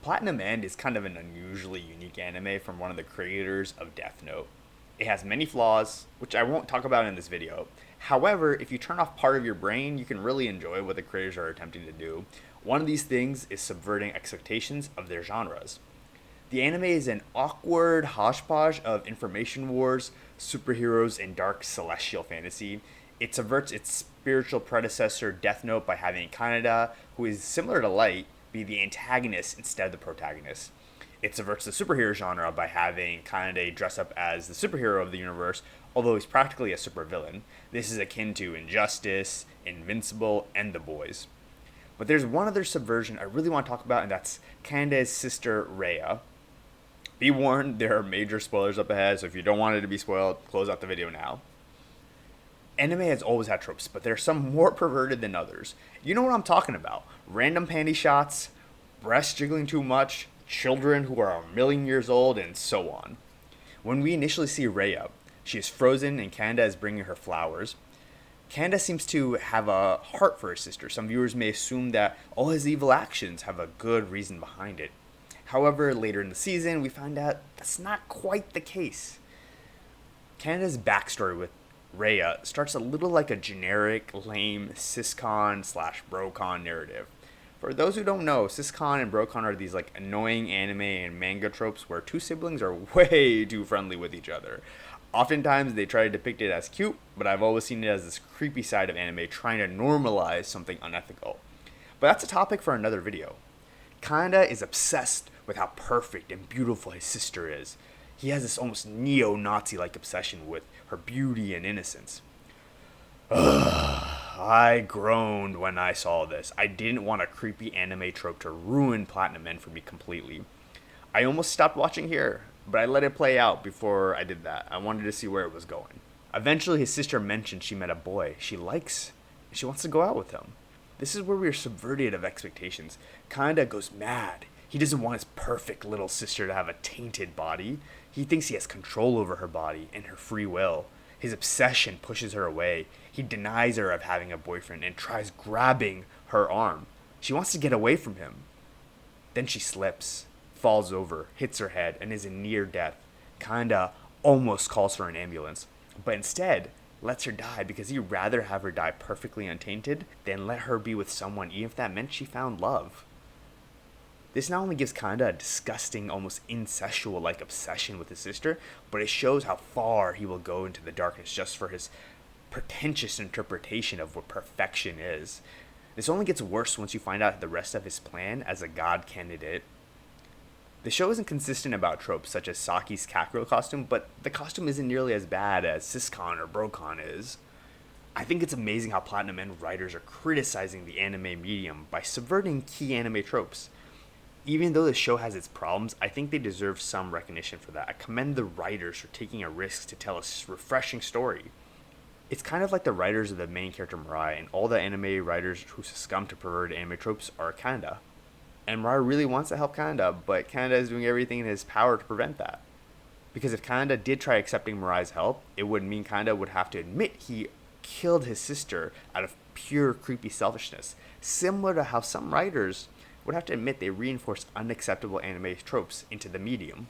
Platinum End is kind of an unusually unique anime from one of the creators of Death Note. It has many flaws, which I won't talk about in this video. However, if you turn off part of your brain, you can really enjoy what the creators are attempting to do. One of these things is subverting expectations of their genres. The anime is an awkward hodgepodge of information wars, superheroes, and dark celestial fantasy. It subverts its spiritual predecessor, Death Note, by having Kanade, who is similar to Light, be the antagonist instead of the protagonist. It subverts the superhero genre by having Kanade dress up as the superhero of the universe, although he's practically a supervillain. This is akin to Injustice, Invincible, and The Boys. But there's one other subversion I really want to talk about, and that's Kanade's sister, Rhea. Be warned, there are major spoilers up ahead, so if you don't want it to be spoiled, close out the video now. Anime has always had tropes, but there are some more perverted than others. You know what I'm talking about. Random panty shots, breasts jiggling too much, children who are a million years old, and so on. When we initially see Rhea, she is frozen and Kanade is bringing her flowers. Kanade seems to have a heart for his sister. Some viewers may assume that all his evil actions have a good reason behind it. However, later in the season, we find out that's not quite the case. Kanade's backstory with Rhea starts a little like a generic, lame siscon/brocon narrative. For those who don't know, siscon and brocon are these annoying anime and manga tropes where two siblings are way too friendly with each other. Oftentimes they try to depict it as cute, but I've always seen it as this creepy side of anime trying to normalize something unethical. But that's a topic for another video. Kanade is obsessed with how perfect and beautiful his sister is. He has this almost neo-Nazi-like obsession with her beauty and innocence. I groaned when I saw this. I didn't want a creepy anime trope to ruin Platinum End for me completely. I almost stopped watching here, but I let it play out before I did that. I wanted to see where it was going. Eventually, his sister mentioned she met a boy she likes, and she wants to go out with him. This is where we are subverted of expectations. Kanade goes mad. He doesn't want his perfect little sister to have a tainted body. He thinks he has control over her body and her free will. His obsession pushes her away. He denies her of having a boyfriend and tries grabbing her arm. She wants to get away from him. Then she slips, falls over, hits her head, and is in near death. Kanade almost calls for an ambulance, but instead lets her die because he'd rather have her die perfectly untainted than let her be with someone even if that meant she found love. This not only gives Kanade a disgusting, almost incestual-like obsession with his sister, but it shows how far he will go into the darkness just for his pretentious interpretation of what perfection is. This only gets worse once you find out the rest of his plan as a god candidate. The show isn't consistent about tropes such as Saki's Kakuro costume, but the costume isn't nearly as bad as siscon or brocon is. I think it's amazing how Platinum End writers are criticizing the anime medium by subverting key anime tropes. Even though the show has its problems, I think they deserve some recognition for that. I commend the writers for taking a risk to tell a refreshing story. It's kind of like the writers of the main character Mirai, and all the anime writers who succumb to perverted anime tropes are Kanade. And Mirai really wants to help Kanade, but Kanade is doing everything in his power to prevent that. Because if Kanade did try accepting Mirai's help, it would mean Kanade would have to admit he killed his sister out of pure creepy selfishness, similar to how some writers would have to admit they reinforce unacceptable anime tropes into the medium.